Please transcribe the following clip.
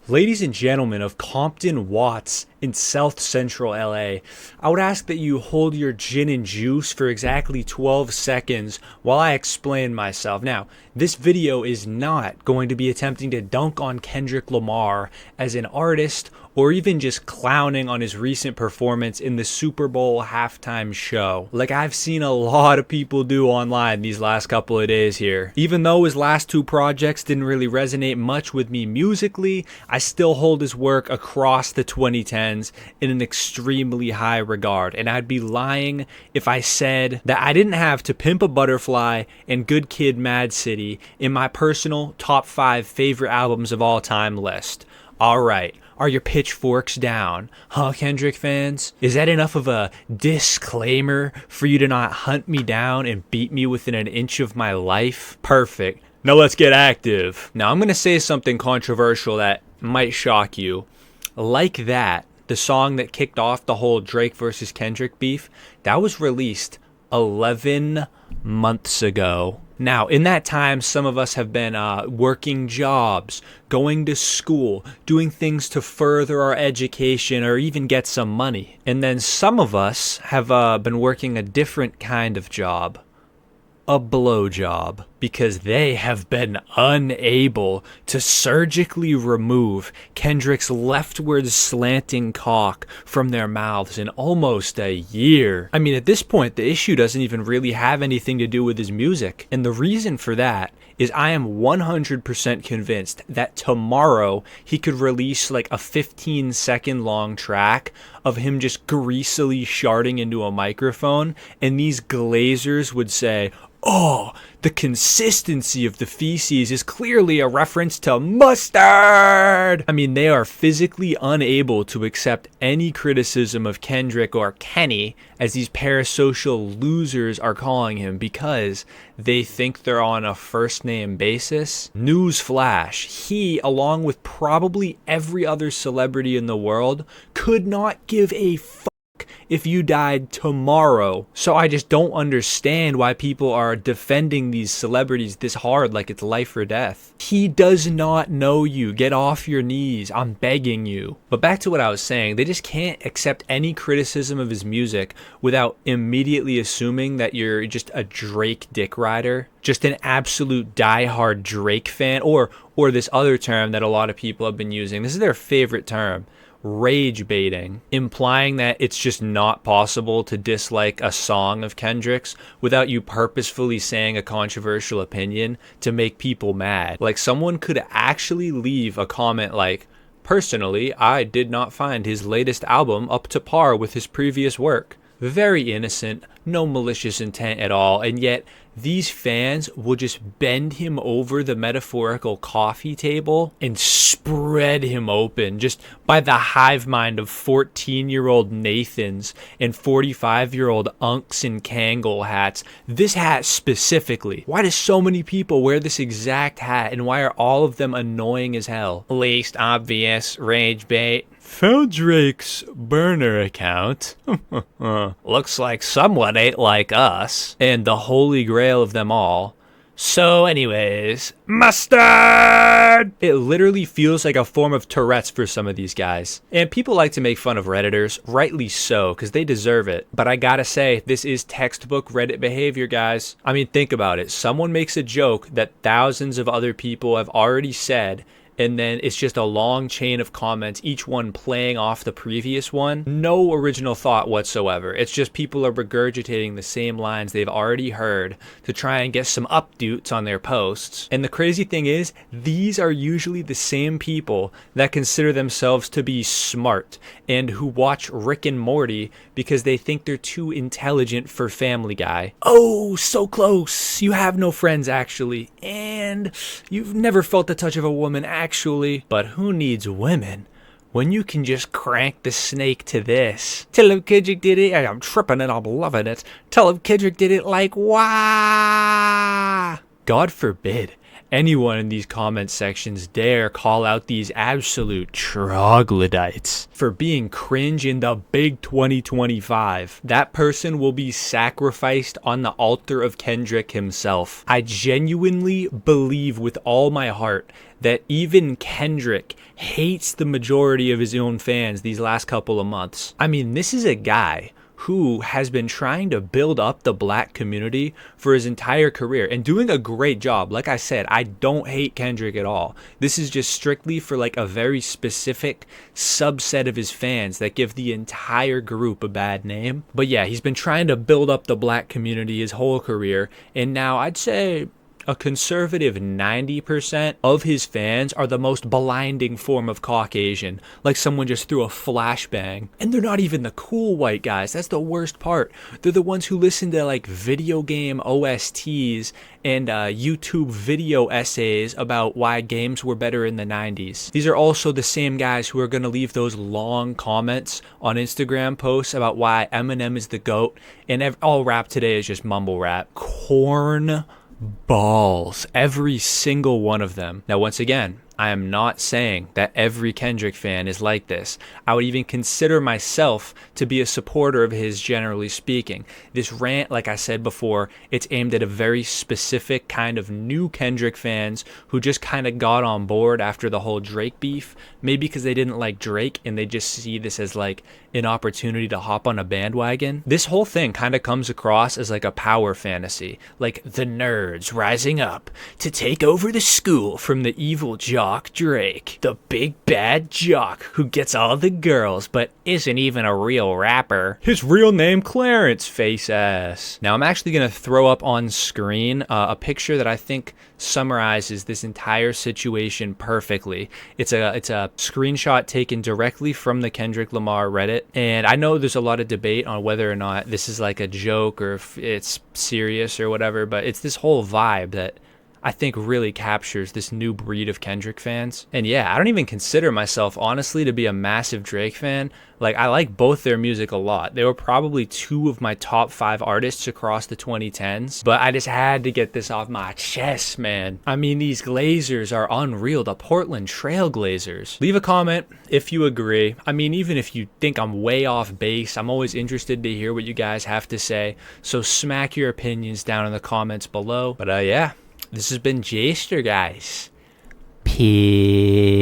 Ladies and gentlemen of Compton Watts in South Central LA, I would ask that you hold your gin and juice for exactly 12 seconds while I explain myself. Now, this video is not going to be attempting to dunk on Kendrick Lamar as an artist or even just clowning on his recent performance in the Super Bowl halftime show, like I've seen a lot of people do online these last couple of days here. Even though his last two projects didn't really resonate much with me musically, I still hold his work across the 2010s in an extremely high regard, and I'd be lying if I said that I didn't have To Pimp a Butterfly and Good Kid Mad City in my personal top 5 favorite albums of all time list. Alright, are your pitchforks down? Huh, Kendrick fans? Is that enough of a disclaimer for you to not hunt me down and beat me within an inch of my life? Perfect. Now let's get active. Now I'm going to say something controversial that might shock you. Like That, the song that kicked off the whole Drake versus Kendrick beef, that was released 11 months ago. Now, in that time, some of us have been working jobs, going to school, doing things to further our education or even get some money. And then some of us have been working a different kind of job. A blowjob, because they have been unable to surgically remove Kendrick's leftward slanting cock from their mouths in almost a year. I mean, at this point, the issue doesn't even really have anything to do with his music. And the reason for that is I am 100% convinced that tomorrow he could release like a 15-second long track of him just greasily sharting into a microphone, and these glazers would say, "Oh, the consistency of the feces is clearly a reference to mustard." I mean, they are physically unable to accept any criticism of Kendrick, or Kenny, as these parasocial losers are calling him, because they think they're on a first name basis. Newsflash, he, along with probably every other celebrity in the world, could not give a if you died tomorrow. So I just don't understand why people are defending these celebrities this hard like it's life or death. He does not know you. Get off your knees. I'm begging you. But back to what I was saying, they just can't accept any criticism of his music without immediately assuming that you're just a Drake dick rider, just an absolute diehard Drake fan, or this other term that a lot of people have been using. This is their favorite term: rage baiting, implying that it's just not possible to dislike a song of Kendrick's without you purposefully saying a controversial opinion to make people mad. Like, someone could actually leave a comment like, "Personally, I did not find his latest album up to par with his previous work." Very innocent, no malicious intent at all, and yet these fans will just bend him over the metaphorical coffee table and spread him open just by the hive mind of 14-year-old Nathans and 45-year-old unks in Kangol hats. This hat specifically. Why do so many people wear this exact hat, and why are all of them annoying as hell? Least obvious rage bait. Found Drake's burner account. Looks like someone ain't like us. And the holy grail of them all. So anyways, mustard! It literally feels like a form of Tourette's for some of these guys. And people like to make fun of Redditors, rightly so, because they deserve it. But I gotta say, this is textbook Reddit behavior, guys. I mean, think about it. Someone makes a joke that thousands of other people have already said, and then it's just a long chain of comments, each one playing off the previous one. No original thought whatsoever. It's just people are regurgitating the same lines they've already heard to try and get some updates on their posts. And the crazy thing is, these are usually the same people that consider themselves to be smart and who watch Rick and Morty because they think they're too intelligent for Family Guy. Oh, so close. You have no friends, actually. And you've never felt the touch of a woman, actually. But who needs women when you can just crank the snake to this? Tell him Kendrick did it, and I'm tripping and I'm loving it. Tell him Kendrick did it like, wah! God forbid anyone in these comment sections dare call out these absolute troglodytes for being cringe in the big 2025, that person will be sacrificed on the altar of Kendrick himself. I genuinely believe with all my heart that even Kendrick hates the majority of his own fans these last couple of months. I mean, this is a guy who has been trying to build up the black community for his entire career and doing a great job. Like I said, I don't hate Kendrick at all. This is just strictly for like a very specific subset of his fans that give the entire group a bad name. But yeah, he's been trying to build up the black community his whole career, and now I'd say a conservative 90% of his fans are the most blinding form of Caucasian, like someone just threw a flashbang. And they're not even the cool white guys. That's the worst part. They're the ones who listen to like video game OSTs and YouTube video essays about why games were better in the 90s. These are also the same guys who are going to leave those long comments on Instagram posts about why Eminem is the GOAT, and all rap today is just mumble rap. Corn balls, every single one of them. Now, once again, I am not saying that every Kendrick fan is like this. I would even consider myself to be a supporter of his, generally speaking. This rant, like I said before, it's aimed at a very specific kind of new Kendrick fans who just kind of got on board after the whole Drake beef, maybe because they didn't like Drake and they just see this as like an opportunity to hop on a bandwagon. This whole thing kind of comes across as like a power fantasy, like the nerds rising up to take over the school from the evil jock Drake, the big bad jock who gets all the girls but isn't even a real rapper. His real name Clarence, face ass. Now I'm actually gonna throw up on screen a picture that I think summarizes this entire situation perfectly. It's a screenshot taken directly from the Kendrick Lamar Reddit, and I know there's a lot of debate on whether or not this is like a joke or if it's serious or whatever, but it's this whole vibe that I think really captures this new breed of Kendrick fans. And yeah, I don't even consider myself, honestly, to be a massive Drake fan. Like, I like both their music a lot. They were probably two of my top 5 artists across the 2010s, but I just had to get this off my chest, man. I mean, these Glazers are unreal, the Portland Trail Glazers. Leave a comment if you agree. I mean, even if you think I'm way off base, I'm always interested to hear what you guys have to say. So smack your opinions down in the comments below. But yeah. This has been Jaster, guys. Peace.